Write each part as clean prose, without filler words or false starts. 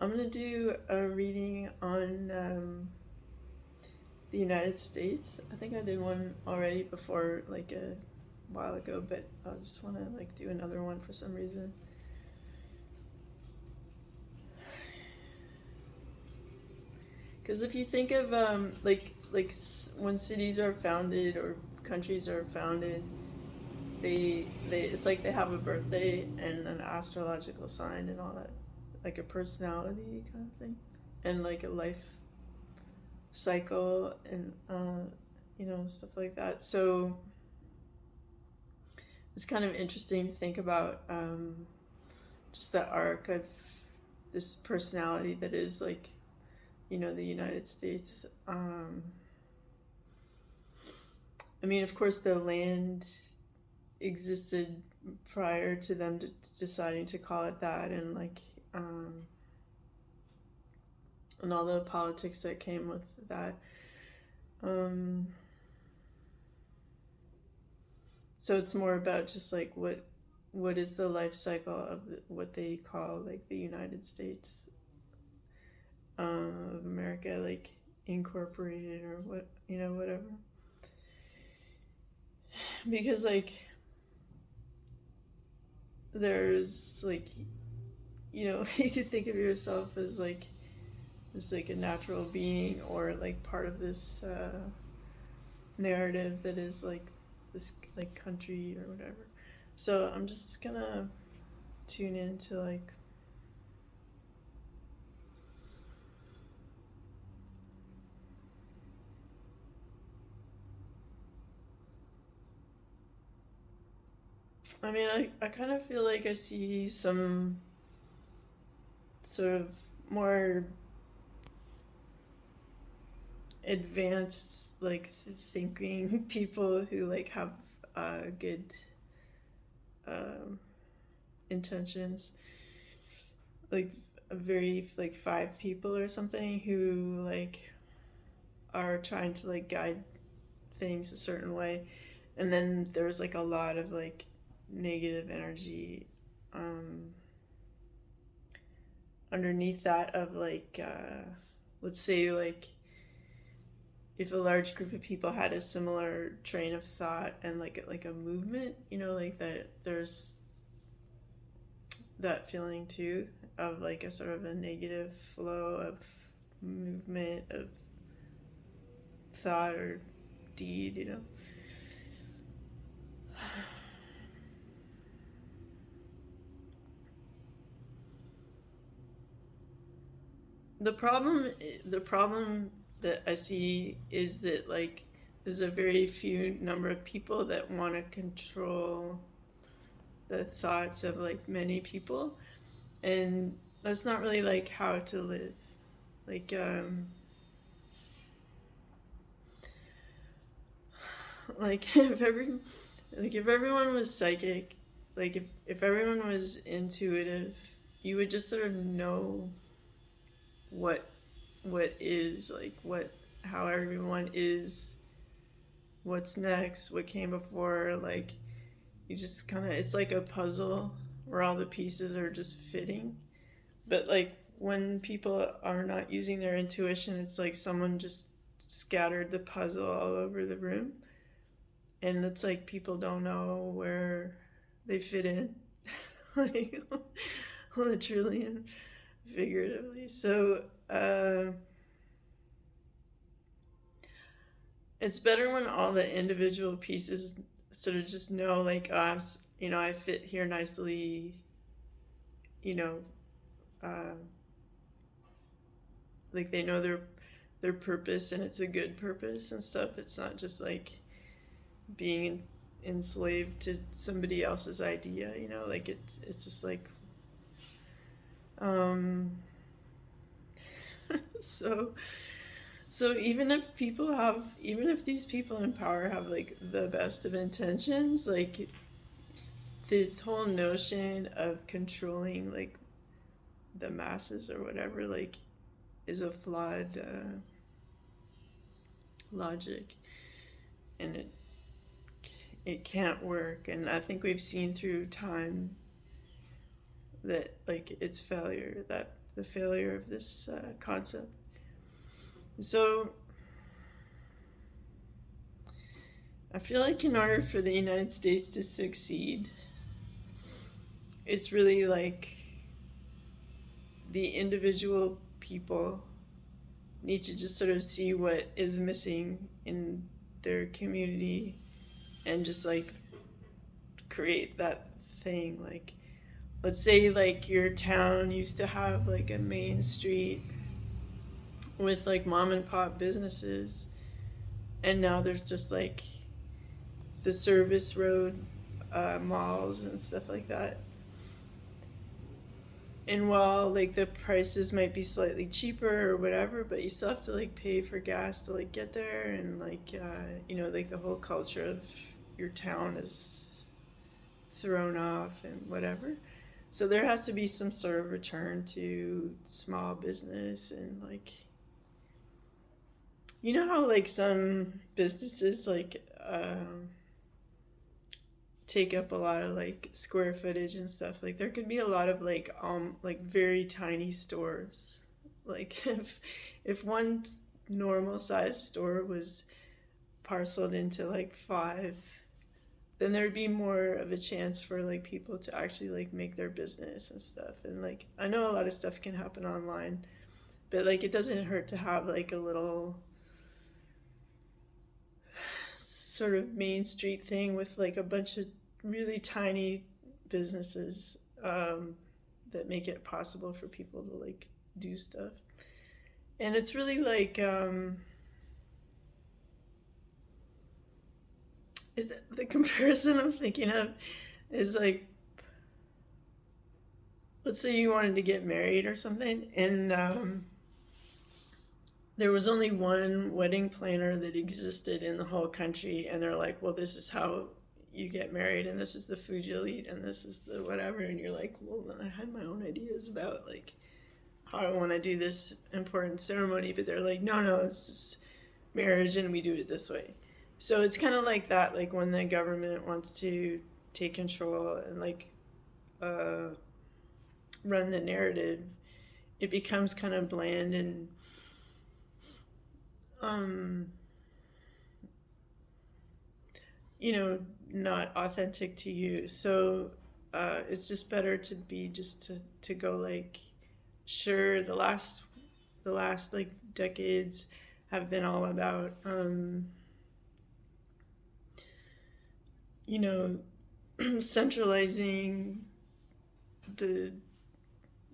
I'm gonna do a reading on the United States. I think I did one already before, like a while ago, but I just want to like do another one for some reason. Because if you think of when cities are founded or countries are founded, they it's like they have a birthday and an astrological sign and all that, like a personality kind of thing, and like a life cycle and stuff like that. So it's kind of interesting to think about just the arc of this personality that is like the United States. I mean, of course, the land existed prior to them deciding to call it that, and and all the politics that came with that. So it's more about just like what is the life cycle of what they call like the United States of America, like incorporated or whatever. Because like there's like you could think of yourself as like a natural being or like part of this narrative that is like this like country or whatever. So I'm just gonna tune into like I mean, I kind of feel like I see some sort of more advanced like thinking people who like have good um, intentions, like very like 5 people or something who like are trying to like guide things a certain way, and then there's like a lot of like negative energy underneath that of like let's say like if a large group of people had a similar train of thought and like a movement, like that there's that feeling too of like a sort of a negative flow of movement of thought or deed. The problem that I see is that like there's a very few number of people that want to control the thoughts of like many people, and that's not really like how to live. Like like if everyone was psychic, like if everyone was intuitive, you would just sort of know what is like what how everyone is, what's next, what came before. Like you just kind of, it's like a puzzle where all the pieces are just fitting. But like when people are not using their intuition, it's like someone just scattered the puzzle all over the room, and it's like people don't know where they fit in. Like literally and figuratively. So it's better when all the individual pieces sort of just know like, oh, I fit here nicely, you know uh, like they know their purpose, and it's a good purpose and stuff. It's not just like being enslaved to somebody else's idea, like it's just like um so even if these people in power have like the best of intentions, like the whole notion of controlling like the masses or whatever like is a flawed logic, and it can't work. And I think we've seen through time that like it's failure, that the failure of this concept. So I feel like in order for the United States to succeed, it's really like the individual people need to just sort of see what is missing in their community and just like create that thing. Like, let's say like your town used to have like a main street with like mom and pop businesses, and now there's just like the service road malls and stuff like that. And while like the prices might be slightly cheaper or whatever, but you still have to like pay for gas to like get there, and like like the whole culture of your town is thrown off and whatever. So there has to be some sort of return to small business, and like how like some businesses like take up a lot of like square footage and stuff. Like there could be a lot of like very tiny stores. Like if one normal sized store was parceled into like 5, then there'd be more of a chance for like people to actually like make their business and stuff. And like I know a lot of stuff can happen online, but like it doesn't hurt to have like a little sort of main street thing with like a bunch of really tiny businesses that make it possible for people to like do stuff. And it's really like is the comparison I'm thinking of is like, let's say you wanted to get married or something, and there was only one wedding planner that existed in the whole country, and they're like, well, this is how you get married, and this is the food you'll eat, and this is the whatever. And you're like, well, I had my own ideas about like how I want to do this important ceremony, but they're like, no, this is marriage and we do it this way. So it's kind of like that, like when the government wants to take control and like run the narrative, it becomes kind of bland and not authentic to you. So it's just better to be just to go like, sure, the last like decades have been all about centralizing the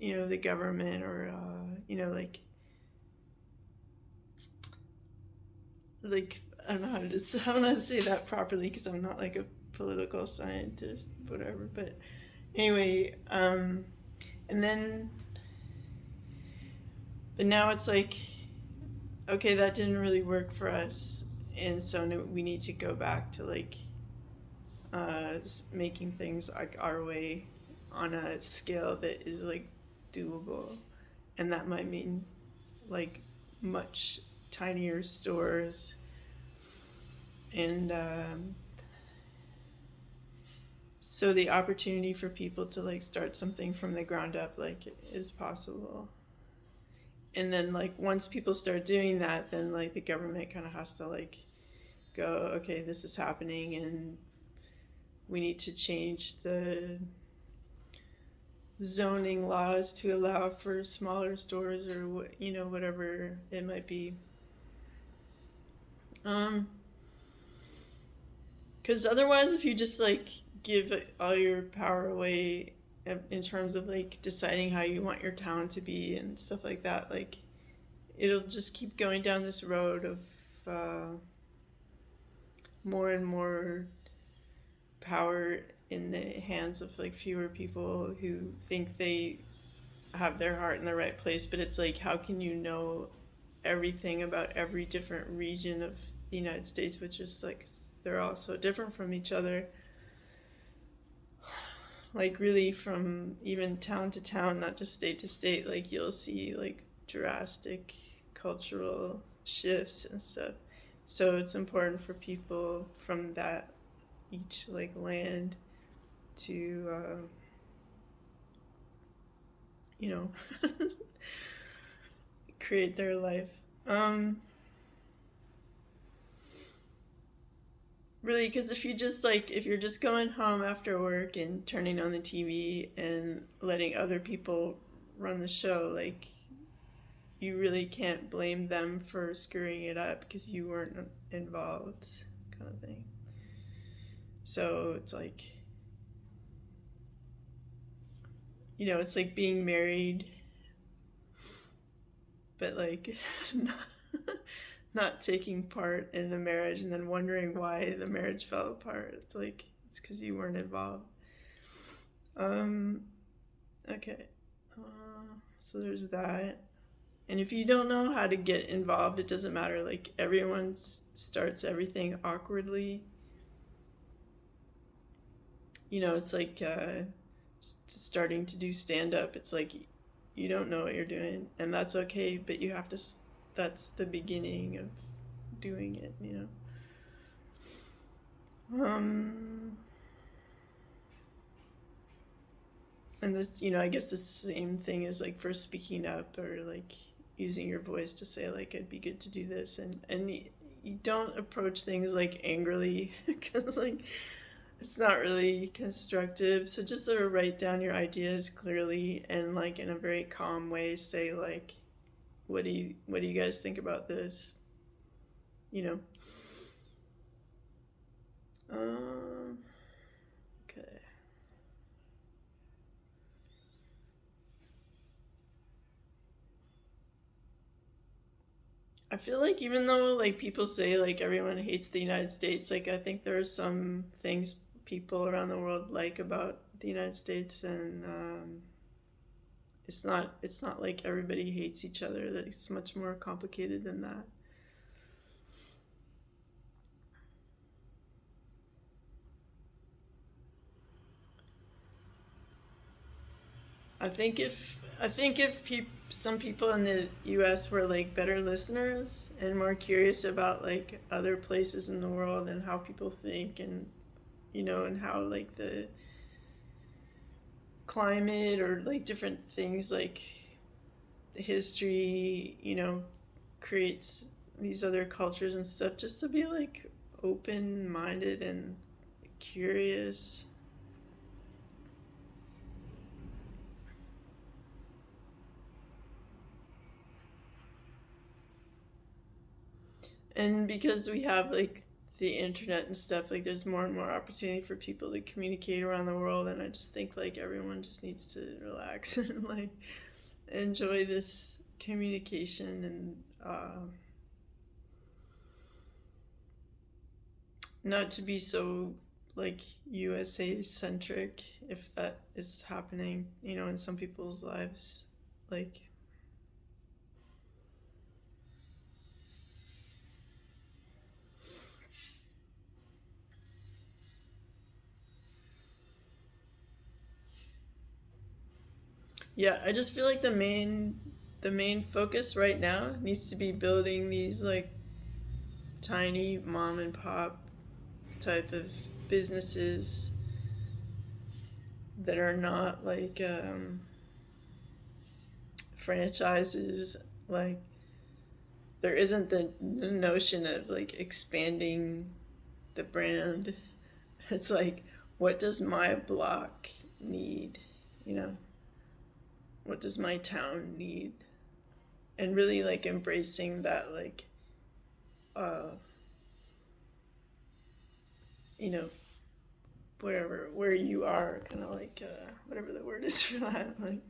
the government, or like I don't know how to say that properly because I'm not like a political scientist, whatever. But anyway, and then, but now it's like, okay, that didn't really work for us, and so we need to go back to like making things like our way on a scale that is like doable, and that might mean like much tinier stores, and so the opportunity for people to like start something from the ground up like is possible. And then like once people start doing that, then like the government kind of has to like go, okay, this is happening and we need to change the zoning laws to allow for smaller stores, or whatever it might be. Because otherwise, if you just like give all your power away in terms of like deciding how you want your town to be and stuff like that, like it'll just keep going down this road of more and more power in the hands of like fewer people who think they have their heart in the right place. But it's like, how can you know everything about every different region of the United States, which is like they're all so different from each other, like really from even town to town, not just state to state. Like you'll see like drastic cultural shifts and stuff. So it's important for people from that each like land to create their life. Really, because if you're just going home after work and turning on the TV and letting other people run the show, like, you really can't blame them for screwing it up because you weren't involved, kind of thing. So it's like, it's like being married, but like not taking part in the marriage and then wondering why the marriage fell apart. It's like, it's because you weren't involved. Okay. So there's that. And if you don't know how to get involved, it doesn't matter. Like, everyone starts everything awkwardly. It's like starting to do stand-up. It's like you don't know what you're doing, and that's okay, but you have to, that's the beginning of doing it, And this, I guess the same thing is like for speaking up or like using your voice to say like, it'd be good to do this, and you don't approach things like angrily because like it's not really constructive. So just sort of write down your ideas clearly and like in a very calm way say like, what do you guys think about this? Okay. I feel like even though like people say like everyone hates the United States, like I think there are some things people around the world like about the United States, and it's not like everybody hates each other. It's much more complicated than that. I think if some people in the U.S. were like better listeners and more curious about like other places in the world and how people think, and and how like the climate or like different things like history, creates these other cultures and stuff, just to be like open minded and curious. And because we have like the internet and stuff, like there's more and more opportunity for people to communicate around the world, and I just think like everyone just needs to relax and like enjoy this communication, and not to be so like USA centric, if that is happening, in some people's lives. Like, yeah, I just feel like the main focus right now needs to be building these like tiny mom and pop type of businesses that are not like franchises. Like, there isn't the notion of like expanding the brand. It's like, what does my block need? You know, what does my town need? And really like embracing that, like, uh, you know, where you are, kind of like whatever the word is for that, like,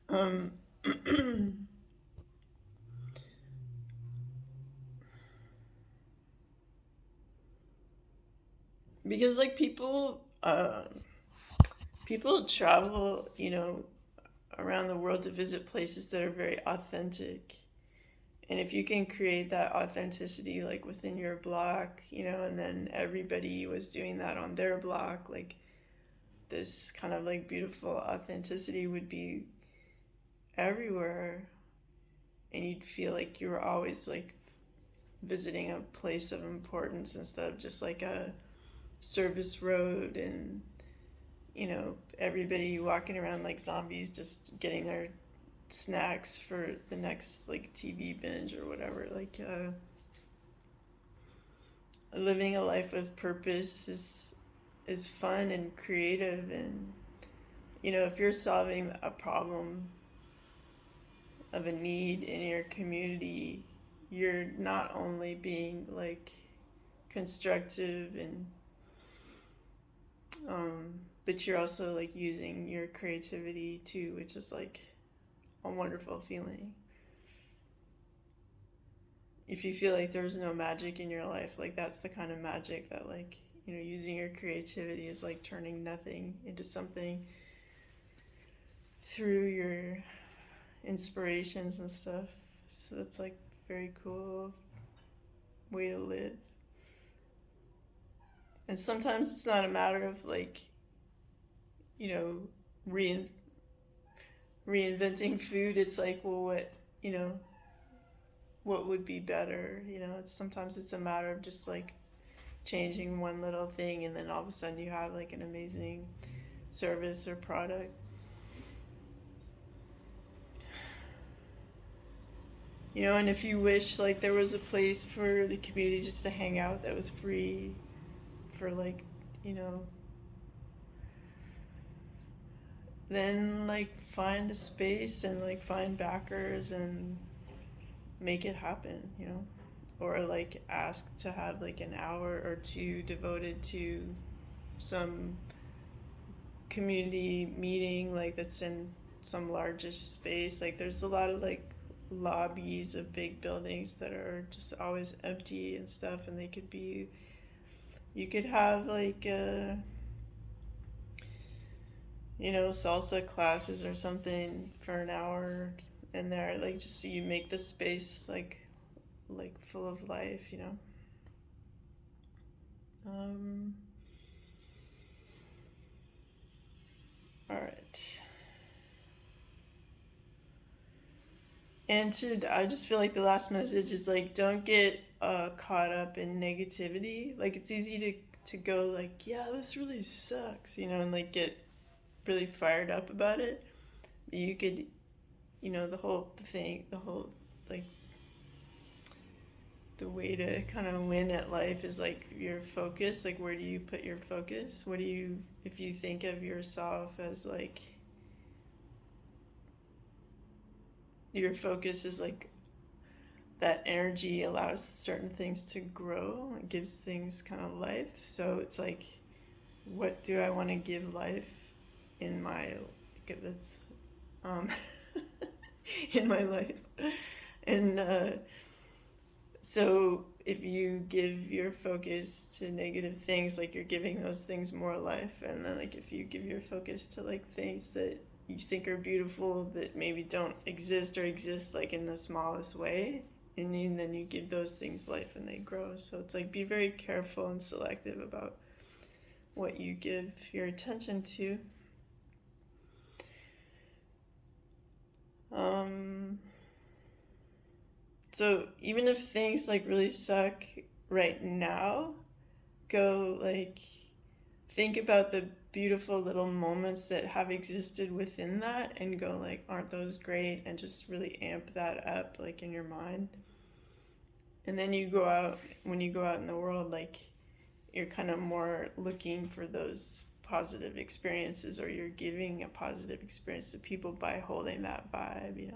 um, because like people travel, around the world to visit places that are very authentic. And if you can create that authenticity like within your block, and then everybody was doing that on their block, like this kind of like beautiful authenticity would be everywhere, and you'd feel like you were always like visiting a place of importance instead of just like a service road, and everybody walking around like zombies just getting their snacks for the next like TV binge or whatever. Like living a life with purpose is fun and creative, and if you're solving a problem of a need in your community, you're not only being like constructive and but you're also like using your creativity too, which is like a wonderful feeling. If you feel like there's no magic in your life, like that's the kind of magic that like using your creativity is like turning nothing into something through your inspirations and stuff. So that's like very cool way to live. And sometimes it's not a matter of like reinventing food. It's like, well, what would be better? Sometimes it's a matter of just like changing one little thing, and then all of a sudden you have like an amazing service or product. And if you wish like there was a place for the community just to hang out that was free for like, then like find a space and like find backers and make it happen, or like ask to have like an hour or two devoted to some community meeting like that's in some largish space. Like there's a lot of like lobbies of big buildings that are just always empty and stuff, and you could have like salsa classes or something for an hour in there, like just so you make the space like full of life. All right. And I just feel like the last message is like, don't get caught up in negativity. Like it's easy to go like, yeah, this really sucks, and like get really fired up about it. But you could, the whole like the way to kind of win at life is like your focus. Like where do you put your focus? If you think of yourself as like, your focus is like that energy allows certain things to grow. It gives things kind of life. So it's like, what do I want to give life in my that's in my life? And so if you give your focus to negative things, like you're giving those things more life. And then like if you give your focus to like things that you think are beautiful that maybe don't exist or exist like in the smallest way, and then you give those things life and they grow. So it's like, be very careful and selective about what you give your attention to. So even if things like really suck right now, go like think about the beautiful little moments that have existed within that and go like, aren't those great? And just really amp that up like in your mind. And then when you go out in the world, like you're kind of more looking for those positive experiences, or you're giving a positive experience to people by holding that vibe,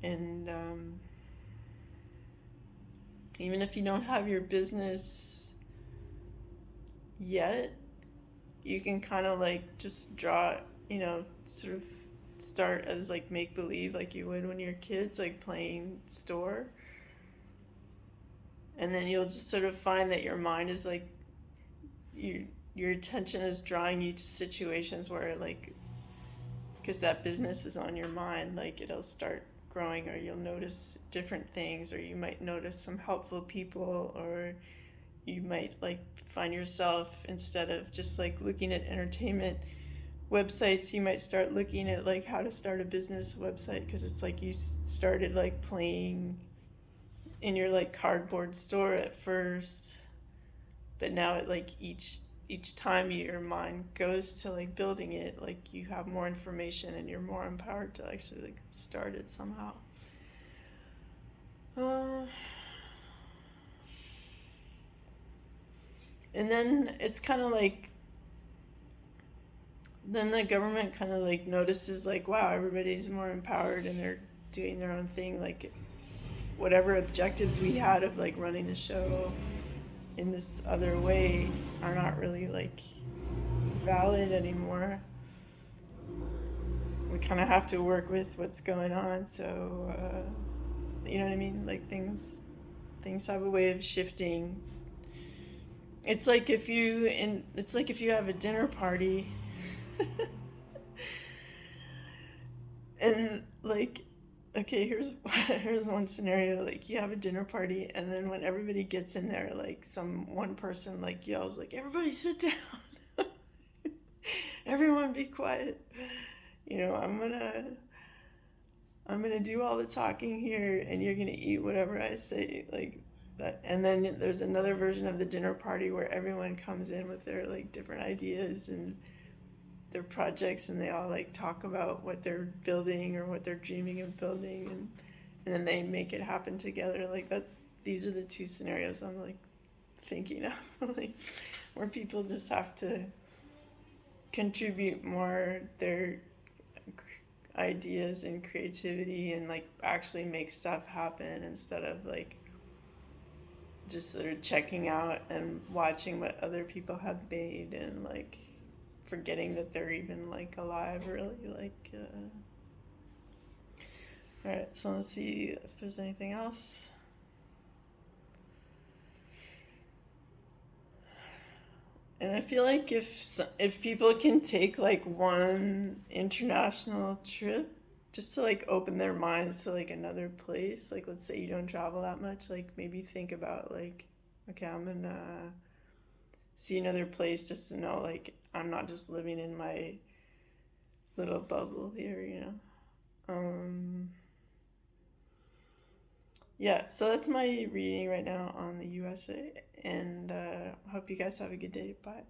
And even if you don't have your business yet, you can kind of like just draw, sort of start as like make-believe, like you would when you're kids, like playing store. And then you'll just sort of find that your mind is like, your attention is drawing you to situations where like, because that business is on your mind, like it'll start growing, or you'll notice different things, or you might notice some helpful people, or you might like find yourself, instead of just like looking at entertainment websites, you might start looking at like how to start a business website, because it's like you started like playing in your like cardboard store at first, but now it like each each time your mind goes to like building it, like you have more information and you're more empowered to actually like start it somehow. And then it's kind of like, then the government kind of like notices like, wow, everybody's more empowered and they're doing their own thing. Like whatever objectives we had of like running the show in this other way are not really like valid anymore. We kind of have to work with what's going on. So, you know what I mean? Like things have a way of shifting. It's like if you have a dinner party and like, okay, here's one scenario. Like you have a dinner party and then when everybody gets in there, like one person like yells like, everybody sit down. Everyone be quiet. You know, I'm gonna do all the talking here and you're gonna eat whatever I say, like that. And then there's another version of the dinner party where everyone comes in with their like different ideas and their projects and they all like talk about what they're building or what they're dreaming of building, and then they make it happen together. Like that, these are the two scenarios I'm like thinking of, like where people just have to contribute more their ideas and creativity and like actually make stuff happen instead of like just sort of checking out and watching what other people have made and like forgetting that they're even like alive, really. Like all right, so let's see if there's anything else. And I feel like if people can take like one international trip just to like open their minds to like another place, like let's say you don't travel that much, like maybe think about like, okay, I'm gonna see another place just to know like I'm not just living in my little bubble here, you know. Yeah, so that's my reading right now on the USA, and hope you guys have a good day. Bye.